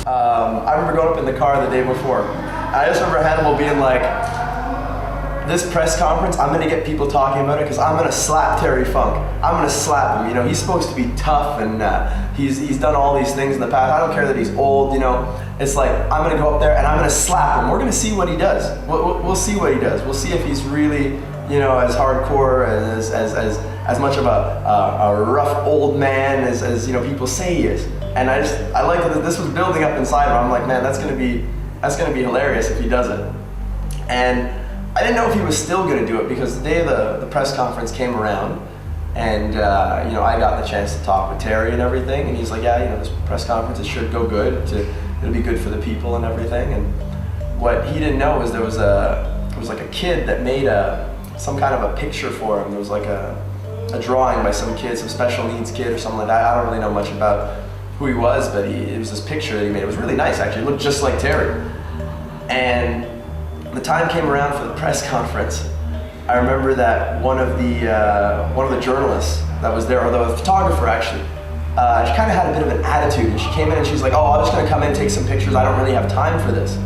I remember going up in the car the day before. I just remember Hannibal being like, this press conference, I'm gonna get people talking about it because I'm gonna slap Terry Funk. I'm gonna slap him. You know, he's supposed to be tough and he's done all these things in the past. I don't care that he's old, you know. It's like, I'm gonna go up there and I'm gonna slap him. We're gonna see what he does. We'll see what he does. We'll see if he's really, you know, as hardcore and as much of a rough old man as you know people say he is. And I like that this was building up inside of him. I'm like, man, that's gonna be hilarious if he does it. And I didn't know if he was still gonna do it because the day the press conference came around, and you know, I got the chance to talk with Terry and everything, and he's like, yeah, you know, this press conference, it should go good. It'll be good for the people and everything. And what he didn't know was there was like a kid that made some kind of a picture for him. There was like a drawing by some kid, some special needs kid or something like that. I don't really know much about who he was, but it was this picture that he made. It was really nice, actually. It looked just like Terry. And the time came around for the press conference. I remember that one of the journalists that was there, or the photographer actually, she kind of had a bit of an attitude, and she came in and she's like, oh, I'm just gonna come in and take some pictures. I don't really have time for this.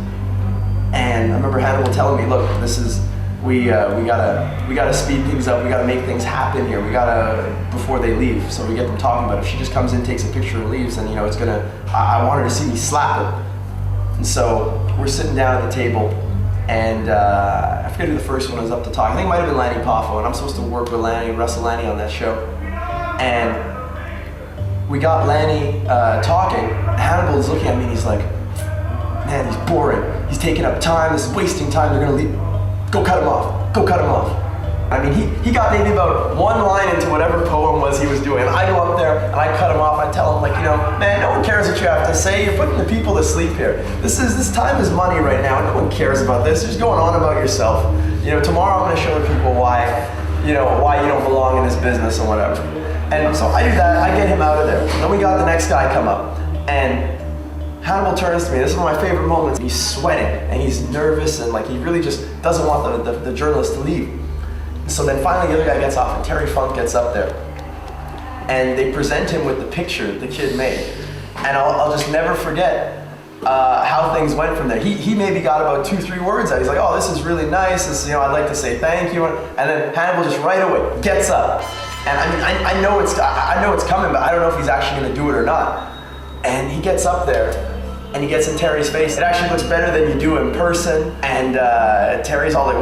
And I remember Hannibal telling me, look, this is, we gotta speed things up. We gotta make things happen here. We gotta, before they leave, so we get them talking about it. If she just comes in, takes a picture and leaves, then, you know, it's gonna, I want her to see me slap him. And so we're sitting down at the table, and I forget who the first one was up to talk. I think it might have been Lanny Poffo, and I'm supposed to work with Russell Lanny on that show. And we got Lanny talking. Hannibal's looking at me and he's like, man, he's boring. He's taking up time, this is wasting time, they're gonna leave. Go cut him off, go cut him off. I mean, he got maybe about one line into whatever poem was he was doing. And I go up there and I cut him off. I tell him, like, you know, man, no one cares what you have to say. You're putting the people to sleep here. This time is money right now. No one cares about this. You're just going on about yourself. You know, tomorrow I'm going to show the people why you don't belong in this business and whatever. And so I do that. I get him out of there. Then we got the next guy come up, and Hannibal turns to me. This is one of my favorite moments. He's sweating and he's nervous, and like he really just doesn't want the journalist to leave. So then finally the other guy gets off, and Terry Funk gets up there, and they present him with the picture the kid made. And I'll just never forget how things went from there. He maybe got about 2-3 words out. He's like, oh, this is really nice. This, you know, I'd like to say thank you. And then Hannibal just right away gets up. And I mean, I know it's coming, but I don't know if he's actually going to do it or not. And he gets up there, and he gets in Terry's face. It actually looks better than you do in person. And Terry's all like,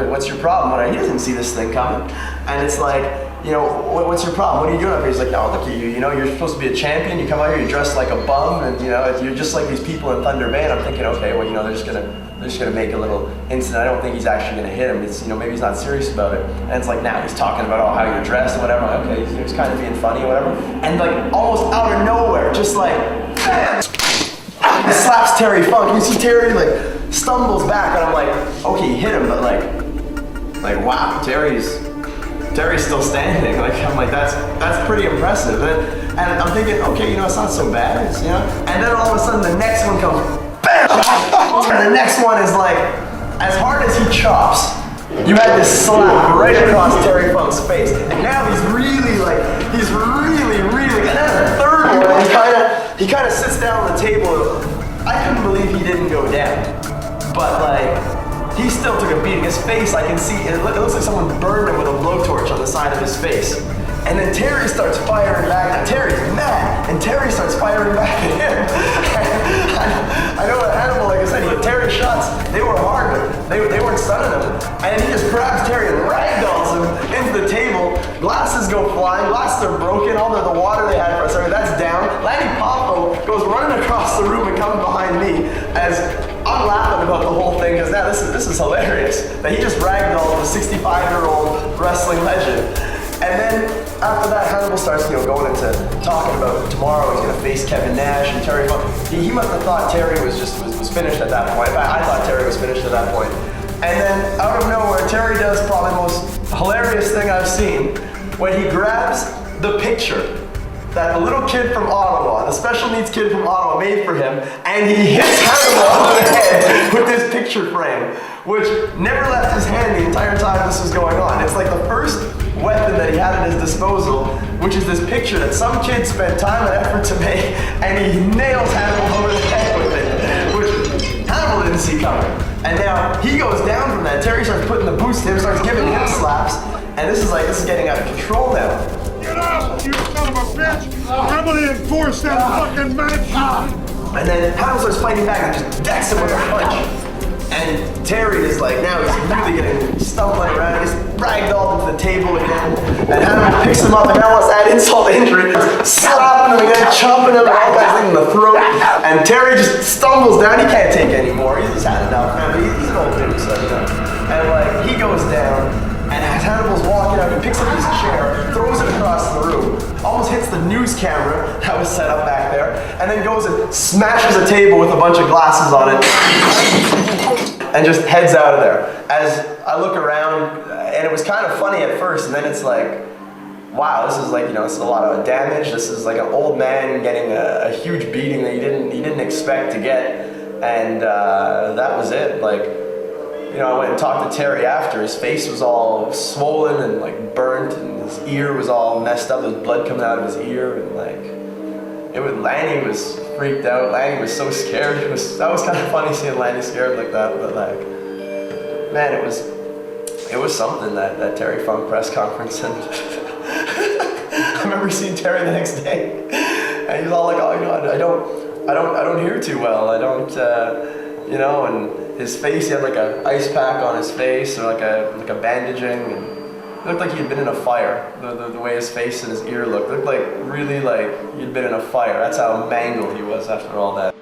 what's your problem? He doesn't see this thing coming. And it's like, you know, what's your problem? What are you doing up here? He's like, no, look at you. You know, you're supposed to be a champion. You come out here, you're dressed like a bum, and you know, you're just like these people in Thunder Bay. And I'm thinking, okay, well, you know, they're just gonna make a little incident. I don't think he's actually gonna hit him. It's, you know, maybe he's not serious about it. And it's like, now he's talking about, oh, how you're dressed and whatever. I'm like, okay, he's kind of being funny or whatever. And like almost out of nowhere, just like, bam! He slaps Terry Funk. You see Terry like stumbles back, and I'm like, okay, he hit him, but like wow, Terry's still standing. Like, I'm like, that's pretty impressive. And I'm thinking, okay, you know, it's not so bad, it's, you know. And then all of a sudden the next one comes, bam! And the next one is like, as hard as he chops, you had this slap right across Terry Funk's face. And now he's really, and then the third one, he kind of sits down on the table. I couldn't believe he didn't go down. But like, he still took a beating. His face, I can see, it looks like someone burned him with a blowtorch on the side of his face. And then Terry starts firing back. Now Terry's mad, and Terry starts firing back at him. I know what Hannibal, like I said, Terry's shots, they were hard, but they weren't stunning him. And he just grabs Terry and ragdolls him into the table. Glasses go flying, glasses are broken, all the water they had for us, that's down. Lanny Poffo goes running across the room and comes behind me as I'm laughing about the whole thing, because now this is hilarious. That he just ragdolled a 65-year-old wrestling legend. And then after that, Hannibal starts, you know, going into talking about tomorrow he's gonna face Kevin Nash and Terry Funk. He must have thought Terry was finished at that point. In fact, I thought Terry was finished at that point. And then out of nowhere, Terry does probably the most hilarious thing I've seen, when he grabs the picture that the little kid from Ottawa, the special needs kid from Ottawa made for him, and he hits Hannibal on the head with this picture frame, which never left his hand the entire time this was going on. It's like the first weapon that he had at his disposal, which is this picture that some kid spent time and effort to make, and he nails Hannibal over the head with it, which Hannibal didn't see coming. And now he goes down from that. Terry starts putting the boost to him, starts giving him slaps, and this is getting out of control now. Get out, you son of a bitch! I'm gonna enforce that fucking match! And then Hannibal starts fighting back and just decks him with a punch. And Terry is now he's really getting stumbling around, he's ragdolled into the table again. And Hannibal picks him up and now wants to add insult to injury, slapping him again, chopping him, and all kinds in the throat. And Terry just stumbles down, he can't take anymore, he's had enough now, but he's an old dude, so you know. And he goes down, and as Hannibal's walking out, he picks up his chair, throws it across the room, almost hits the news camera that was set up back there, and then goes and smashes a table with a bunch of glasses on it, and just heads out of there. As I look around, and it was kind of funny at first, and then it's wow, this is this is a lot of damage. This is an old man getting a huge beating that he didn't expect to get, and that was it. I went and talked to Terry after. His face was all swollen and burnt, and his ear was all messed up. There was blood coming out of his ear, and Lanny was freaked out. Lanny was so scared. That was kind of funny seeing Lanny scared like that. But man, it was something that Terry Funk press conference, and I remember seeing Terry the next day, and he was all like, "Oh, I don't hear too well. I don't, and." His face, he had a ice pack on his face, or like a bandaging, and it looked like he'd been in a fire. The way his face and his ear looked like really like he'd been in a fire. That's how mangled he was after all that.